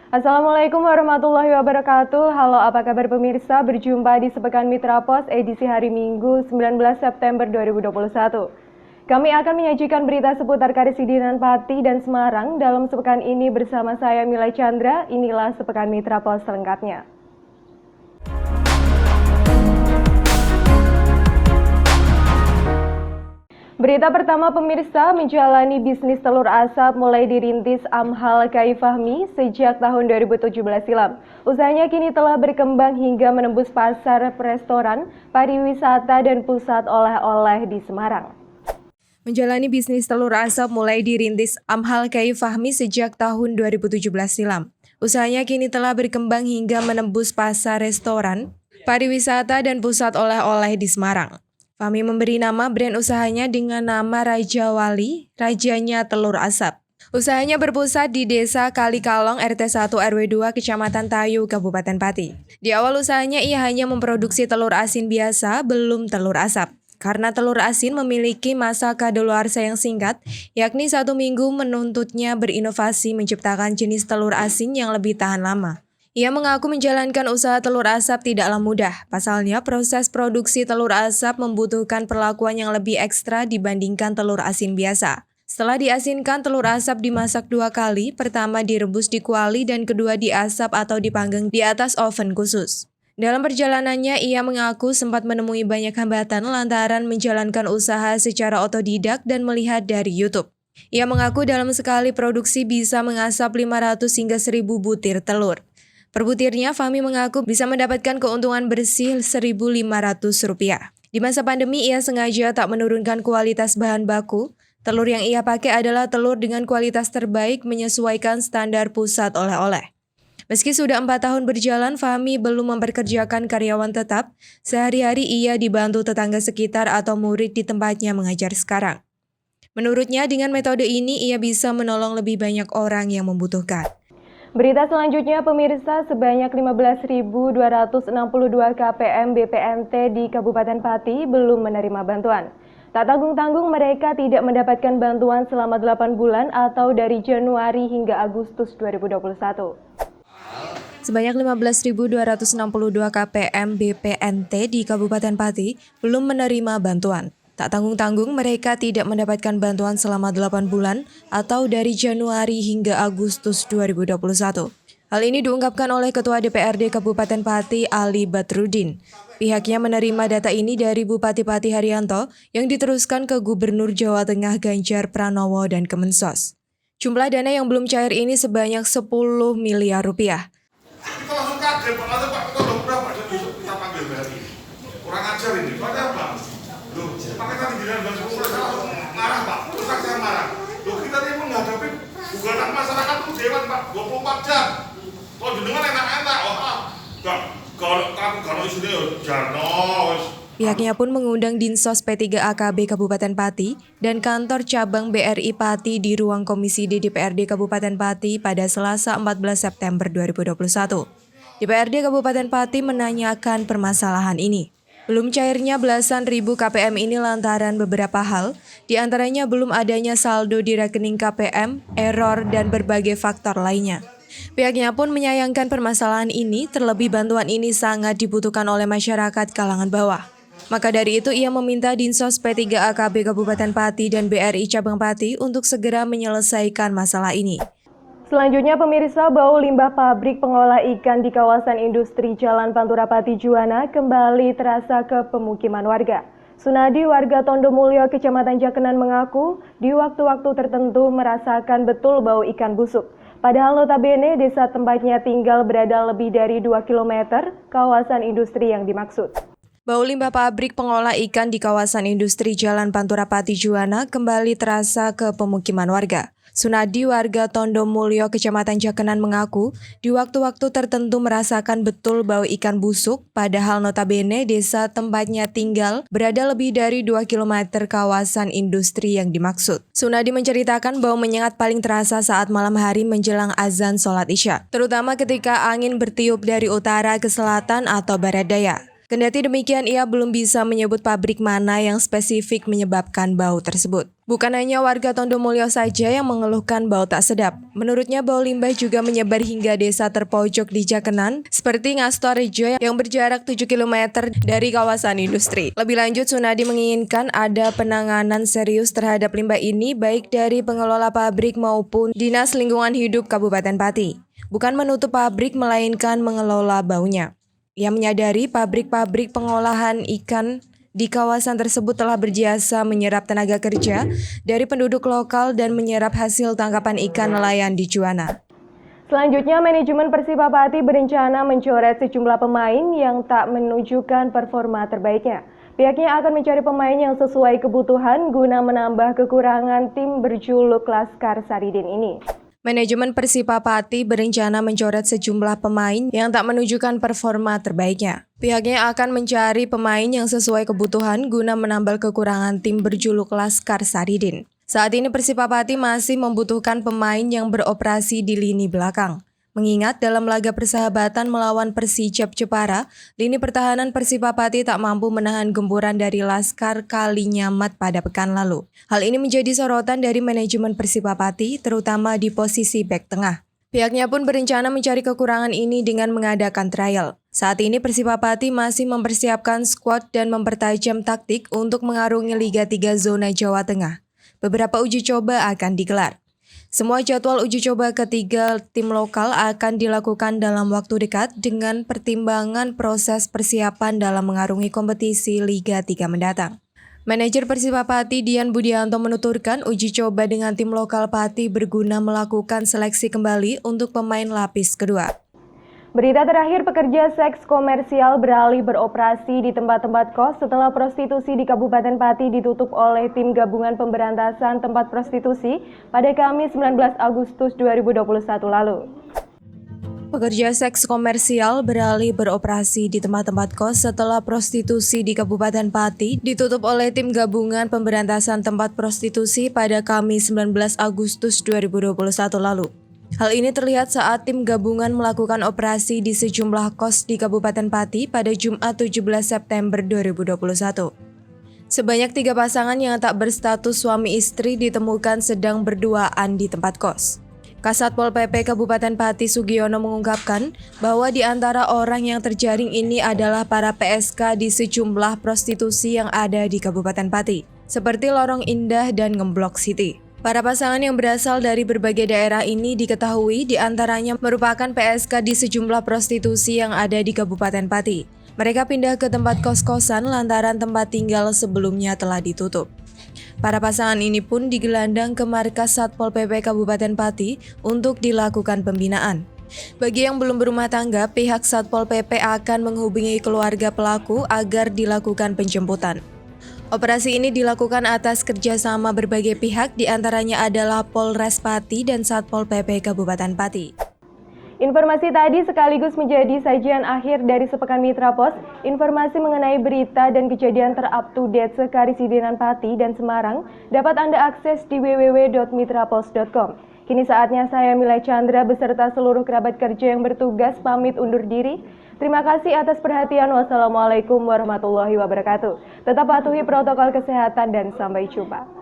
Assalamualaikum warahmatullahi wabarakatuh. Halo, apa kabar pemirsa? Berjumpa di Sepekan Mitra Pos edisi hari Minggu 19 September 2021. Kami akan menyajikan berita seputar Karesidenan Pati dan Semarang dalam sepekan ini bersama saya Mila Chandra. Inilah Sepekan Mitra Pos selengkapnya. Berita pertama pemirsa, menjalani bisnis telur asap mulai dirintis Amhal Kai Fahmi sejak tahun 2017 silam. Usahanya kini telah berkembang hingga menembus pasar restoran, pariwisata dan pusat oleh-oleh di Semarang. Menjalani bisnis telur asap mulai dirintis Amhal Kai Fahmi sejak tahun 2017 silam. Usahanya kini telah berkembang hingga menembus pasar restoran, pariwisata dan pusat oleh-oleh di Semarang. Fahmi memberi nama brand usahanya dengan nama Raja Wali, Rajanya Telur Asap. Usahanya berpusat di Desa Kalikalong, RT 1 RW 2, Kecamatan Tayu, Kabupaten Pati. Di awal usahanya ia hanya memproduksi telur asin biasa, belum telur asap. Karena telur asin memiliki masa kadaluarsa yang singkat, yakni 1 minggu, menuntutnya berinovasi menciptakan jenis telur asin yang lebih tahan lama. Ia mengaku menjalankan usaha telur asap tidaklah mudah. Pasalnya, proses produksi telur asap membutuhkan perlakuan yang lebih ekstra dibandingkan telur asin biasa. Setelah diasinkan, telur asap dimasak 2 kali, pertama direbus di kuali dan kedua diasap atau dipanggang di atas oven khusus. Dalam perjalanannya, ia mengaku sempat menemui banyak hambatan lantaran menjalankan usaha secara otodidak dan melihat dari YouTube. Ia mengaku dalam sekali produksi bisa mengasap 500 hingga 1000 butir telur. Per butirnya, Fahmi mengaku bisa mendapatkan keuntungan bersih Rp1.500. Di masa pandemi, ia sengaja tak menurunkan kualitas bahan baku. Telur yang ia pakai adalah telur dengan kualitas terbaik menyesuaikan standar pusat oleh-oleh. Meski sudah 4 tahun berjalan, Fahmi belum memperkerjakan karyawan tetap. Sehari-hari ia dibantu tetangga sekitar atau murid di tempatnya mengajar sekarang. Menurutnya, dengan metode ini ia bisa menolong lebih banyak orang yang membutuhkan. Berita selanjutnya pemirsa, sebanyak 15.262 KPM BPNT di Kabupaten Pati belum menerima bantuan. Tak tanggung-tanggung mereka tidak mendapatkan bantuan selama 8 bulan atau dari Januari hingga Agustus 2021. Sebanyak 15.262 KPM BPNT di Kabupaten Pati belum menerima bantuan. Tak tanggung-tanggung mereka tidak mendapatkan bantuan selama 8 bulan atau dari Januari hingga Agustus 2021. Hal ini diungkapkan oleh Ketua DPRD Kabupaten Pati Ali Badrudin. Pihaknya menerima data ini dari Bupati Pati Haryanto yang diteruskan ke Gubernur Jawa Tengah Ganjar Pranowo dan Kemensos. Jumlah dana yang belum cair ini sebanyak 10 miliar rupiah. Kita langsung kaget, Pak. Kita udah berapa? Besok kita panggil Bali. Kurang ajar ini. Pada apa? Loh, pakai tadi jalan dan sepuluh saya langsung marah, Pak. Terus saya marah. Loh, kita ini menghadapi gugatan masyarakat itu dewan, Pak. 24 jam. Kalau jenengan enak-enak, kalau isinya Jarno. Pihaknya pun mengundang Dinsos P3AKB Kabupaten Pati dan kantor cabang BRI Pati di ruang Komisi D DPRD Kabupaten Pati pada Selasa 14 September 2021. DPRD Kabupaten Pati menanyakan permasalahan ini. Belum cairnya belasan ribu KPM ini lantaran beberapa hal, diantaranya belum adanya saldo di rekening KPM, error, dan berbagai faktor lainnya. Pihaknya pun menyayangkan permasalahan ini, terlebih bantuan ini sangat dibutuhkan oleh masyarakat kalangan bawah. Maka dari itu ia meminta Dinsos P3AKB Kabupaten Pati dan BRI Cabang Pati untuk segera menyelesaikan masalah ini. Selanjutnya pemirsa, bau limbah pabrik pengolah ikan di kawasan industri Jalan Pantura Pati Juwana kembali terasa ke pemukiman warga. Sunadi warga Tondomulyo Kecamatan Jakenan mengaku di waktu-waktu tertentu merasakan betul bau ikan busuk. Padahal notabene desa tempatnya tinggal berada lebih dari 2 km kawasan industri yang dimaksud. Bau limbah pabrik pengolah ikan di kawasan industri Jalan Pantura Pati Juwana kembali terasa ke pemukiman warga. Sunadi warga Tondomulyo Kecamatan Jakenan mengaku di waktu-waktu tertentu merasakan betul bau ikan busuk, padahal notabene desa tempatnya tinggal berada lebih dari 2 km kawasan industri yang dimaksud. Sunadi menceritakan bau menyengat paling terasa saat malam hari menjelang azan sholat Isya, terutama ketika angin bertiup dari utara ke selatan atau barat daya. Kendati demikian, ia belum bisa menyebut pabrik mana yang spesifik menyebabkan bau tersebut. Bukan hanya warga Tondomulyo saja yang mengeluhkan bau tak sedap. Menurutnya, bau limbah juga menyebar hingga desa terpojok di Jakenan, seperti Ngastorejo yang berjarak 7 km dari kawasan industri. Lebih lanjut, Sunadi menginginkan ada penanganan serius terhadap limbah ini, baik dari pengelola pabrik maupun Dinas Lingkungan Hidup Kabupaten Pati. Bukan menutup pabrik, melainkan mengelola baunya. Ia menyadari pabrik-pabrik pengolahan ikan di kawasan tersebut telah berjasa menyerap tenaga kerja dari penduduk lokal dan menyerap hasil tangkapan ikan nelayan di Juwana. Selanjutnya, manajemen Persiba Pati berencana mencoret sejumlah pemain yang tak menunjukkan performa terbaiknya. Pihaknya akan mencari pemain yang sesuai kebutuhan guna menambah kekurangan tim berjuluk Laskar Saridin ini. Manajemen Persiba Pati berencana mencoret sejumlah pemain yang tak menunjukkan performa terbaiknya. Pihaknya akan mencari pemain yang sesuai kebutuhan guna menambal kekurangan tim berjuluk Laskar Saridin. Saat ini Persiba Pati masih membutuhkan pemain yang beroperasi di lini belakang. Mengingat dalam laga persahabatan melawan Persijap Jepara, lini pertahanan Persiba Pati tak mampu menahan gempuran dari Laskar Kalinyamat pada pekan lalu. Hal ini menjadi sorotan dari manajemen Persiba Pati, terutama di posisi bek tengah. Pihaknya pun berencana mencari kekurangan ini dengan mengadakan trial. Saat ini Persiba Pati masih mempersiapkan skuad dan mempertajam taktik untuk mengarungi Liga 3 Zona Jawa Tengah. Beberapa uji coba akan digelar. Semua jadwal uji coba ketiga tim lokal akan dilakukan dalam waktu dekat dengan pertimbangan proses persiapan dalam mengarungi kompetisi Liga 3 mendatang. Manajer Persiba Pati Dian Budianto menuturkan uji coba dengan tim lokal Pati berguna melakukan seleksi kembali untuk pemain lapis kedua. Berita terakhir, pekerja seks komersial beralih beroperasi di tempat-tempat kos setelah prostitusi di Kabupaten Pati ditutup oleh Tim Gabungan Pemberantasan Tempat Prostitusi pada Kamis 19 Agustus 2021 lalu. Pekerja seks komersial beralih beroperasi di tempat-tempat kos setelah prostitusi di Kabupaten Pati ditutup oleh Tim Gabungan Pemberantasan Tempat Prostitusi pada Kamis 19 Agustus 2021 lalu. Hal ini terlihat saat tim gabungan melakukan operasi di sejumlah kos di Kabupaten Pati pada Jumat 17 September 2021. Sebanyak 3 pasangan yang tak berstatus suami istri ditemukan sedang berduaan di tempat kos. Kasat Pol PP Kabupaten Pati Sugiono mengungkapkan bahwa di antara orang yang terjaring ini adalah para PSK di sejumlah prostitusi yang ada di Kabupaten Pati, seperti Lorong Indah dan Ngemblok City. Para pasangan yang berasal dari berbagai daerah ini diketahui diantaranya merupakan PSK di sejumlah prostitusi yang ada di Kabupaten Pati. Mereka pindah ke tempat kos-kosan lantaran tempat tinggal sebelumnya telah ditutup. Para pasangan ini pun digelandang ke markas Satpol PP Kabupaten Pati untuk dilakukan pembinaan. Bagi yang belum berumah tangga, pihak Satpol PP akan menghubungi keluarga pelaku agar dilakukan penjemputan. Operasi ini dilakukan atas kerjasama berbagai pihak, diantaranya adalah Polres Pati dan Satpol PP Kabupaten Pati. Informasi tadi sekaligus menjadi sajian akhir dari Sepekan Mitra Pos. Informasi mengenai berita dan kejadian ter-up-to-date sekarisidenan Pati dan Semarang dapat Anda akses di www.mitrapos.com. Kini saatnya saya Mila Chandra beserta seluruh kerabat kerja yang bertugas pamit undur diri. Terima kasih atas perhatian. Wassalamualaikum warahmatullahi wabarakatuh. Tetap patuhi protokol kesehatan dan sampai jumpa.